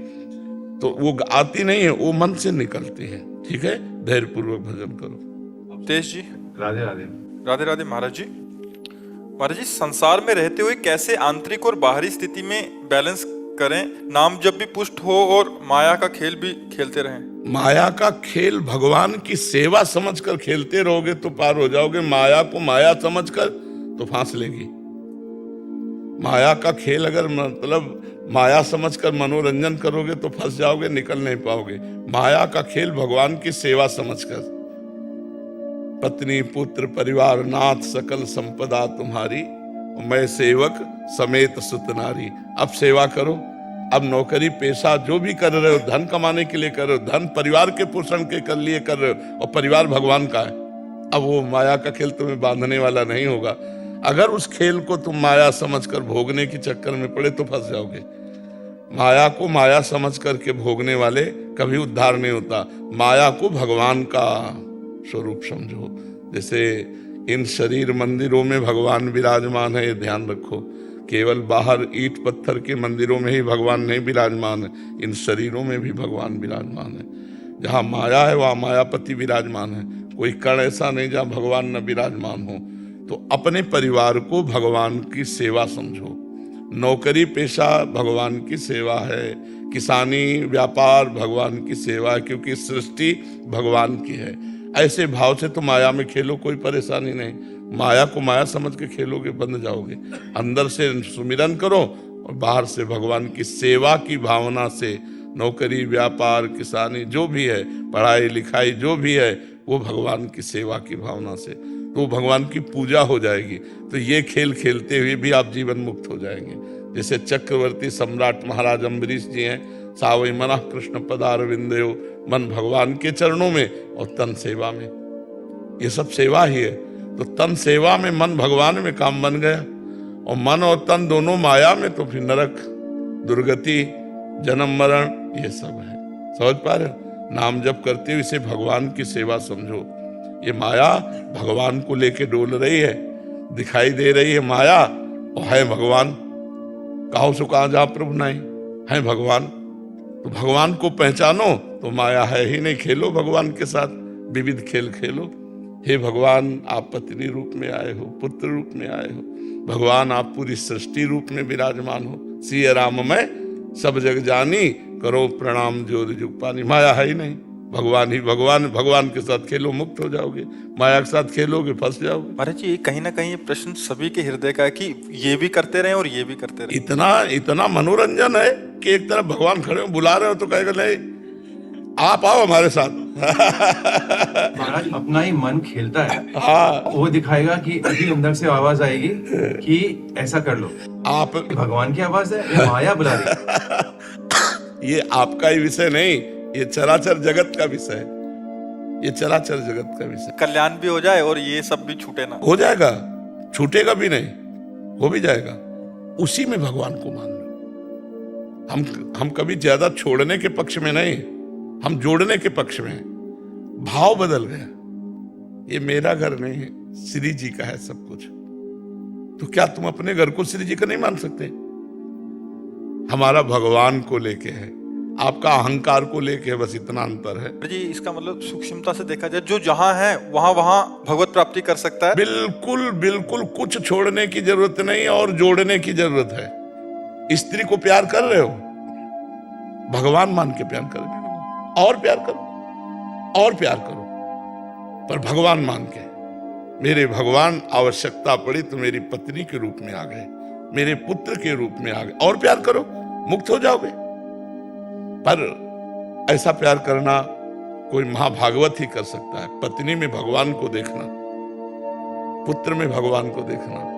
तो वो आती नहीं है, वो मन से निकलती है। ठीक है, धैर्य पूर्वक भजन करो। तेज जी, राधे राधे। राधे राधे महाराज जी। महाराज जी, संसार में रहते हुए कैसे आंतरिक और बाहरी स्थिति में बैलेंस करें? नाम जब भी पुष्ट हो और माया का खेल भी खेलते रहें। माया का खेल भगवान की सेवा समझकर खेलते रहोगे तो पार हो जाओगे। माया को माया समझकर तो फांस लेगी। माया का खेल अगर मतलब माया समझकर मनोरंजन करोगे तो फंस जाओगे, निकल नहीं पाओगे। माया का खेल भगवान की सेवा समझकर, पत्नी पुत्र परिवार नाथ सकल संपदा तुम्हारी, मैं सेवक समेत सुत नारी। अब सेवा करो। अब नौकरी पेशा जो भी कर रहे हो, धन कमाने के लिए कर रहे हो, धन परिवार के पोषण के लिए कर रहे हो, और परिवार भगवान का है। अब वो माया का खेल तुम्हें बांधने वाला नहीं होगा। अगर उस खेल को तुम माया समझकर भोगने के चक्कर में पड़े तो फंस जाओगे। माया को माया समझ करके भोगने वाले कभी उद्धार नहीं होता। माया को भगवान का स्वरूप समझो। जैसे इन शरीर मंदिरों में भगवान विराजमान है, ये ध्यान रखो। केवल बाहर ईंट पत्थर के मंदिरों में ही भगवान नहीं विराजमान है, इन शरीरों में भी भगवान विराजमान है। जहाँ माया है वहाँ मायापति विराजमान है। कोई कण ऐसा नहीं जहाँ भगवान न विराजमान हो। तो अपने परिवार को भगवान की सेवा समझो। नौकरी पेशा भगवान की सेवा है, किसानी व्यापार भगवान की सेवा है, क्योंकि सृष्टि भगवान की है। ऐसे भाव से तो माया में खेलो, कोई परेशानी नहीं। माया को माया समझ के खेलोगे बंध जाओगे। अंदर से सुमिरन करो और बाहर से भगवान की सेवा की भावना से, नौकरी व्यापार किसानी जो भी है, पढ़ाई लिखाई जो भी है, वो भगवान की सेवा की भावना से, तो वो भगवान की पूजा हो जाएगी। तो ये खेल खेलते हुए भी आप जीवन मुक्त हो जाएंगे। जैसे चक्रवर्ती सम्राट महाराज अम्बरीश जी हैं, सावई मना कृष्ण पदारविंदयो, मन भगवान के चरणों में और तन सेवा में। ये सब सेवा ही है। तो तन सेवा में, मन भगवान में काम बन गया, और मन और तन दोनों माया में, तो फिर नरक, दुर्गति, जन्म मरण, ये सब है। समझ पा रहे हो? नाम जप करते हुए इसे भगवान की सेवा समझो। ये माया भगवान को लेके डोल रही है, दिखाई दे रही है माया, और है भगवान। कहो सो कहा जहां प्रभु नहीं है भगवान। तो भगवान को पहचानो तो माया है ही नहीं। खेलो भगवान के साथ, विविध खेल खेलो। हे भगवान, आप पत्नी रूप में आए हो, पुत्र रूप में आए हो। भगवान, आप पूरी सृष्टि रूप में विराजमान हो। सिय राम में सब जग जानी, करो प्रणाम जोर जुग पानी। माया है ही नहीं, भगवान ही भगवान। भगवान के साथ खेलो, मुक्त हो जाओगे। माया के साथ खेलोगे, फंस जाओगे। महाराज जी, कहीं ना कहीं ये प्रश्न सभी के हृदय का है कि ये भी करते रहे और ये भी करते रहे। इतना मनोरंजन है कि एक तरफ भगवान खड़े हो, बुला रहे हो, तो कहेगा नहीं आप आओ हमारे साथ। महाराज, अपना ही मन खेलता है। हाँ, वो दिखाएगा कि अभी अंदर से आवाज आएगी कि ऐसा कर लो। आप, भगवान की आवाज है या माया बुला रही है? ये आपका ही विषय नहीं, ये चराचर जगत का विषय है। ये चराचर जगत का विषय। कल्याण भी हो जाए और ये सब भी छूटे ना। हो जाएगा, छूटेगा भी नहीं, हो भी जाएगा। उसी में भगवान को मान लो। हम कभी ज्यादा छोड़ने के पक्ष में नहीं, हम जोड़ने के पक्ष में हैं। भाव बदल गया। ये मेरा घर नहीं है, श्री जी का है सब कुछ। तो क्या तुम अपने घर को श्री जी का नहीं मान सकते? हमारा भगवान को लेके है, आपका अहंकार को लेके है, बस इतना अंतर है। जी, इसका मतलब सूक्ष्मता से देखा जाए, जो जहां है वहां भगवत प्राप्ति कर सकता है। बिल्कुल बिल्कुल, कुछ छोड़ने की जरूरत नहीं और जोड़ने की जरूरत है। स्त्री को प्यार कर रहे हो, भगवान मान के प्यार कर रहे हो, और प्यार करो, और प्यार करो, पर भगवान मान के। मेरे भगवान, आवश्यकता पड़ी तो मेरी पत्नी के रूप में आ गए, मेरे पुत्र के रूप में आ गए, और प्यार करो, मुक्त हो जाओगे। पर ऐसा प्यार करना कोई महाभागवत ही कर सकता है। पत्नी में भगवान को देखना, पुत्र में भगवान को देखना।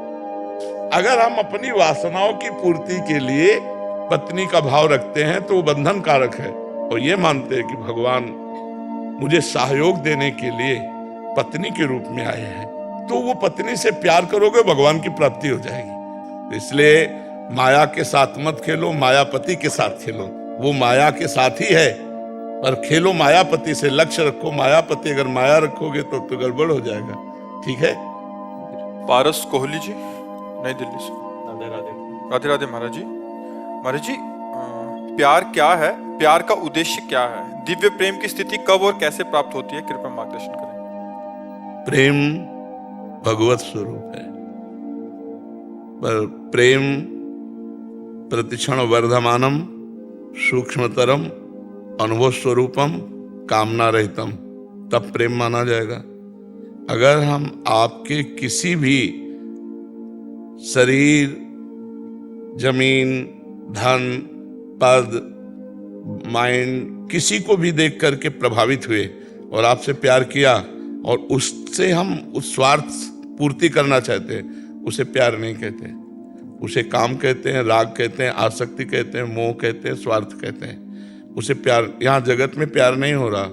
अगर हम अपनी वासनाओं की पूर्ति के लिए पत्नी का भाव रखते हैं तो वो बंधन कारक है, और ये मानते हैं कि भगवान मुझे सहयोग देने के लिए पत्नी के रूप में आए हैं, तो वो पत्नी से प्यार करोगे, भगवान की प्राप्ति हो जाएगी। इसलिए माया के साथ मत खेलो, मायापति के साथ खेलो। वो माया के साथ ही है, पर खेलो मायापति से। लक्ष्य रखो मायापति, अगर माया रखोगे तो गड़बड़ हो जाएगा। ठीक है? पारस कोहली जी, नई दिल्ली से। राधे राधे। राधे राधे महाराज जी। महाराज जी, प्यार क्या है? प्यार का उद्देश्य क्या है? दिव्य प्रेम की स्थिति कब और कैसे प्राप्त होती है? कृपया मार्गदर्शन करें। प्रेम भगवत स्वरूप है, पर प्रेम प्रतिक्षण वर्धमानम, सूक्ष्मतरम, अनुभव स्वरूपम, कामना रहितम, तब प्रेम माना जाएगा। अगर हम आपके किसी भी शरीर, जमीन, धन, पद, माइंड, किसी को भी देख करके प्रभावित हुए और आपसे प्यार किया, और उससे हम उस स्वार्थ पूर्ति करना चाहते हैं, उसे प्यार नहीं कहते, उसे काम कहते हैं, राग कहते हैं, आसक्ति कहते हैं, मोह कहते हैं, स्वार्थ कहते हैं। उसे प्यार, यहाँ जगत में प्यार नहीं हो रहा,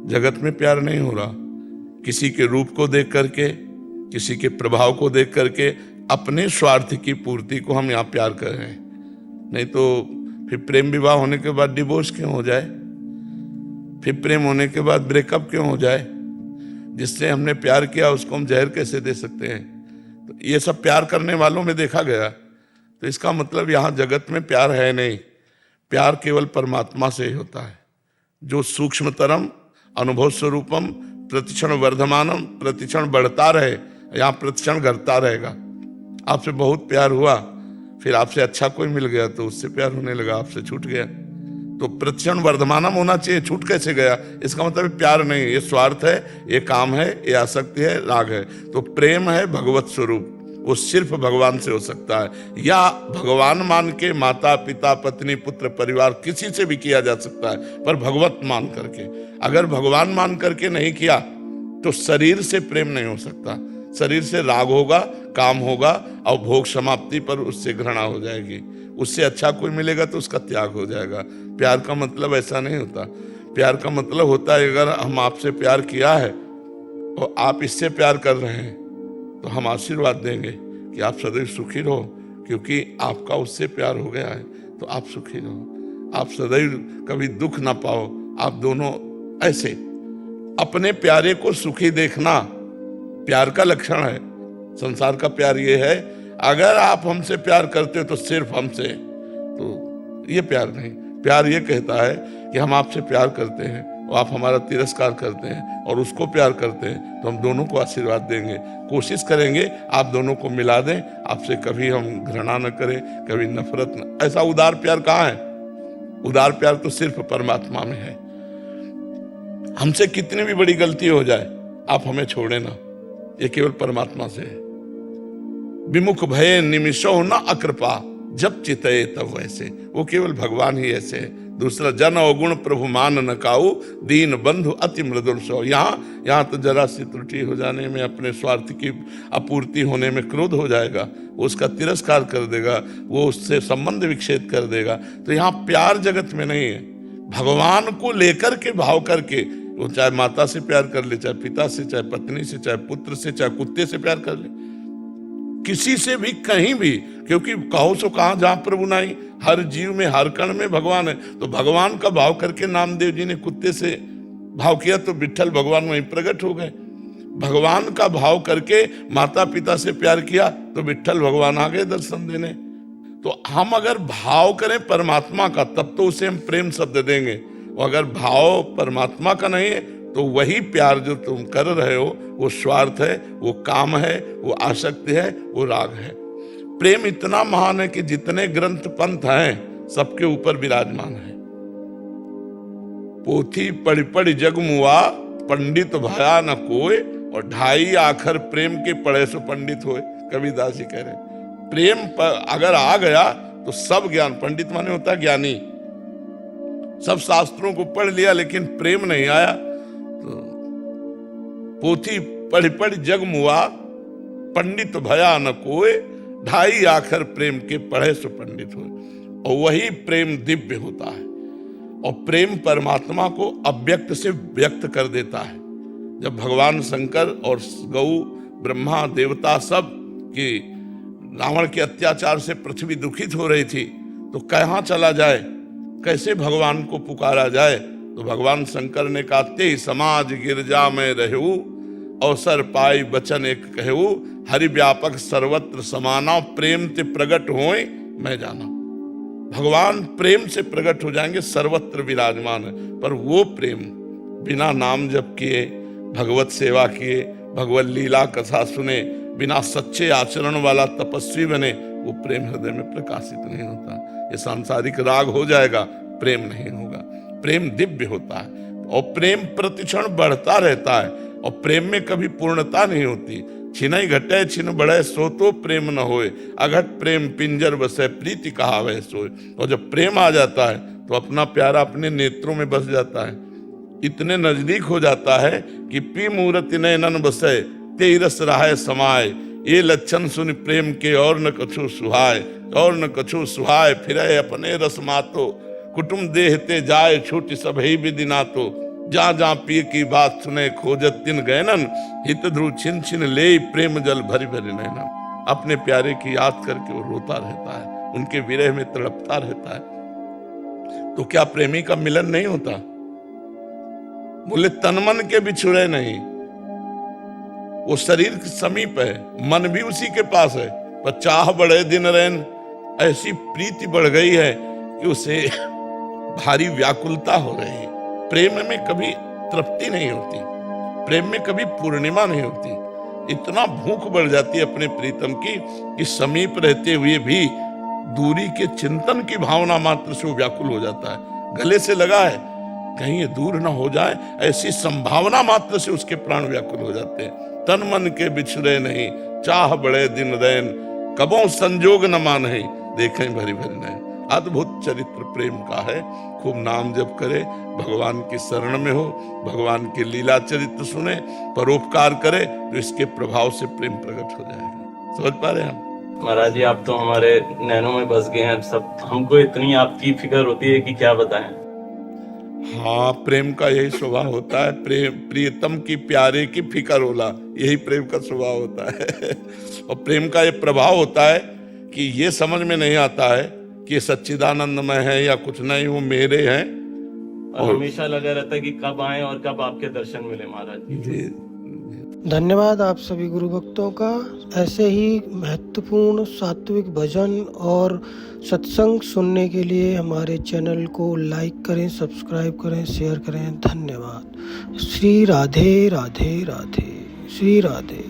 जगत में प्यार नहीं हो रहा। किसी के रूप को देख करके, किसी के प्रभाव को देख करके अपने स्वार्थ की पूर्ति को हम यहाँ प्यार कर रहे हैं। नहीं तो फिर प्रेम विवाह होने के बाद डिवोर्स क्यों हो जाए? फिर प्रेम होने के बाद ब्रेकअप क्यों हो जाए? जिससे हमने प्यार किया उसको हम जहर कैसे दे सकते हैं? तो ये सब प्यार करने वालों में देखा गया। तो इसका मतलब यहाँ जगत में प्यार है नहीं। प्यार केवल परमात्मा से ही होता है, जो सूक्ष्मतरम, अनुभव स्वरूपम, प्रतिक्षण वर्धमानम, प्रतिक्षण बढ़ता रहे, यहाँ प्रतिक्षण घटता रहेगा। आपसे बहुत प्यार हुआ, फिर आपसे अच्छा कोई मिल गया तो उससे प्यार होने लगा, आपसे छूट गया। तो प्रतिक्षण वर्धमानम होना चाहिए, छूट कैसे गया? इसका मतलब प्यार नहीं, ये स्वार्थ है, ये काम है, ये आसक्ति है, राग है। तो प्रेम है भगवत स्वरूप, वो सिर्फ भगवान से हो सकता है, या भगवान मान के माता पिता पत्नी पुत्र परिवार किसी से भी किया जा सकता है, पर भगवत मान करके। अगर भगवान मान करके नहीं किया तो शरीर से प्रेम नहीं हो सकता। शरीर से राग होगा, काम होगा, और भोग समाप्ति पर उससे घृणा हो जाएगी। उससे अच्छा कोई मिलेगा तो उसका त्याग हो जाएगा। प्यार का मतलब ऐसा नहीं होता। प्यार का मतलब होता है अगर हम आपसे प्यार किया है और आप इससे प्यार कर रहे हैं तो हम आशीर्वाद देंगे कि आप सदैव सुखी रहो, क्योंकि आपका उससे प्यार हो गया है तो आप सुखी रहो, आप सदैव कभी दुख ना पाओ। आप दोनों ऐसे अपने प्यारे को सुखी देखना प्यार का लक्षण है। संसार का प्यार ये है, अगर आप हमसे प्यार करते हो तो सिर्फ हमसे, तो ये प्यार नहीं। प्यार ये कहता है कि हम आपसे प्यार करते हैं और आप हमारा तिरस्कार करते हैं और उसको प्यार करते हैं, तो हम दोनों को आशीर्वाद देंगे, कोशिश करेंगे आप दोनों को मिला दें। आपसे कभी हम घृणा न करें, कभी नफरत न। ऐसा उदार प्यार कहाँ है? उदार प्यार तो सिर्फ परमात्मा में है। हमसे कितनी भी बड़ी गलती हो जाए आप हमें छोड़े ना, ये केवल परमात्मा से है। विमुख भय निमिषो न अकृपा, जब चितये तब वैसे। वो केवल भगवान ही ऐसे है। दूसरा, जन अवगुण प्रभु मान न काऊ, दीन बंधु अति मृदुल सो। यहाँ तो जरा सी त्रुटि हो जाने में, अपने स्वार्थ की आपूर्ति होने में क्रोध हो जाएगा, उसका तिरस्कार कर देगा, वो उससे संबंध विच्छेद कर देगा। तो यहाँ प्यार जगत में नहीं है। भगवान को लेकर के भाव करके, वो चाहे माता से प्यार कर ले, चाहे पिता से, चाहे पत्नी से, चाहे पुत्र से, चाहे कुत्ते से प्यार कर ले, किसी से भी कहीं भी, क्योंकि कहो सो कहाँ जहां प्रभु नहीं, हर जीव में हर कण में भगवान है। तो भगवान का भाव करके नामदेव जी ने कुत्ते से भाव किया तो विट्ठल भगवान वहीं प्रकट हो गए। भगवान का भाव करके माता पिता से प्यार किया तो विट्ठल भगवान आ गए दर्शन देने। तो हम अगर भाव करें परमात्मा का तब तो उसे हम प्रेम शब्द देंगे, और अगर भाव परमात्मा का नहीं है तो वही प्यार जो तुम कर रहे हो वो स्वार्थ है, वो काम है, वो आसक्ति है, वो राग है। प्रेम इतना महान है कि जितने ग्रंथ पंथ हैं सबके ऊपर विराजमान है। पोथी पढ़ पढ़ जग मुआ, पंडित भया न कोय, और ढाई आखर प्रेम के पढ़े सो पंडित होए। कबीरदास जी कह रहे प्रेम अगर आ गया तो सब ज्ञान, पंडित माने होता है ज्ञानी, सब शास्त्रों को पढ़ लिया लेकिन प्रेम नहीं आया तो पोथी पढ़ पढ़ जग मुआ, पंडित भया न कोय, ढाई आखर प्रेम के पढ़े सो पंडित हो। और वही प्रेम दिव्य होता है, और प्रेम परमात्मा को अव्यक्त से व्यक्त कर देता है। जब भगवान शंकर और गौ ब्रह्मा देवता सब की रावण के अत्याचार से पृथ्वी दुखित हो रही थी, तो कहाँ चला जाए, कैसे भगवान को पुकारा जाए, तो भगवान शंकर ने कहा, ते समाज गिरजा में रहू, अवसर पाई बचन एक कहू, हरि व्यापक सर्वत्र समाना, प्रेम ते प्रगट होए मैं जाना। भगवान प्रेम से प्रकट हो जाएंगे, सर्वत्र विराजमान है। पर वो प्रेम बिना नाम जप किए, भगवत सेवा किए, भगवत लीला कथा सुने, बिना सच्चे आचरण वाला तपस्वी बने, वो प्रेम हृदय में प्रकाशित नहीं होता। ये सांसारिक राग हो जाएगा, प्रेम नहीं होगा। प्रेम दिव्य होता है और प्रेम प्रतिक्षण बढ़ता रहता है, और प्रेम में कभी पूर्णता नहीं होती। छिनई घटे छिन बढ़े सो तो प्रेम न होए, अघट प्रेम पिंजर बसे प्रीति कहावे सोए। और जब प्रेम आ जाता है तो अपना प्यारा अपने नेत्रों में बस जाता है, इतने नजदीक हो जाता है कि पी मूर्ति नयनन बसे ते रस रहाय समाये, ये लक्षण सुन प्रेम के और न कछु सुहाय, और न कछु सुहाय फिरे अपने रस मातो, कुटुम देहते जाए छूट सब ही विदिना तो, जा जा पिए की बात सुने खोजत तिन गैनन, हित ध्रुव छिन छिन ले प्रेम जल भरी भरी नैनन। अपने प्यारे की याद करके वो रोता रहता है, उनके विरह में तड़पता रहता है। तो क्या प्रेमी का मिलन नहीं होता? बोले तन मन के बिछुड़े नहीं, वो शरीर के समीप है, मन भी उसी के पास है, पर चाह बढ़े दिन रैन, ऐसी प्रीति बढ़ गई है कि उसे भारी व्याकुलता हो रही है। प्रेम में कभी तृप्ति नहीं होती, प्रेम में कभी पूर्णिमा नहीं होती। इतना भूख बढ़ जाती है अपने प्रीतम की कि समीप रहते हुए भी दूरी के चिंतन की भावना मात्र से व्याकुल हो जाता है। गले से लगा है कहीं ये दूर ना हो जाए, ऐसी संभावना मात्र से उसके प्राण व्याकुल हो जाते हैं। तन मन के बिछड़े नहीं, चाह बड़े दिन रैन, कबों संजोग न मानहि, देखें भरी भरी नैन। अद्भुत चरित्र प्रेम का है। खूब नाम जप करे, भगवान की शरण में हो, भगवान के लीला चरित्र सुने, परोपकार करे, तो इसके प्रभाव से प्रेम प्रकट हो जाएगा। समझ पा रहे हैं हम? महाराज जी, आप तो हमारे नैनों में बस गए हैं सब। हमको इतनी आपकी फिक्र होती है कि क्या बताएं। हाँ, प्रेम का यही स्वभाव होता है। प्रियतम की प्यारे की फिकर होला, यही प्रेम का स्वभाव होता है। और प्रेम का ये प्रभाव होता है कि ये समझ में नहीं आता है कि ये सच्चिदानंदमय है या कुछ नहीं, वो मेरे हैं। और हमेशा लगा रहता है कि कब आए और कब आपके दर्शन मिले महाराज जी। धन्यवाद आप सभी गुरु भक्तों का। ऐसे ही महत्वपूर्ण सात्विक भजन और सत्संग सुनने के लिए हमारे चैनल को लाइक करें, सब्सक्राइब करें, शेयर करें। धन्यवाद। श्री राधे राधे राधे। श्री राधे।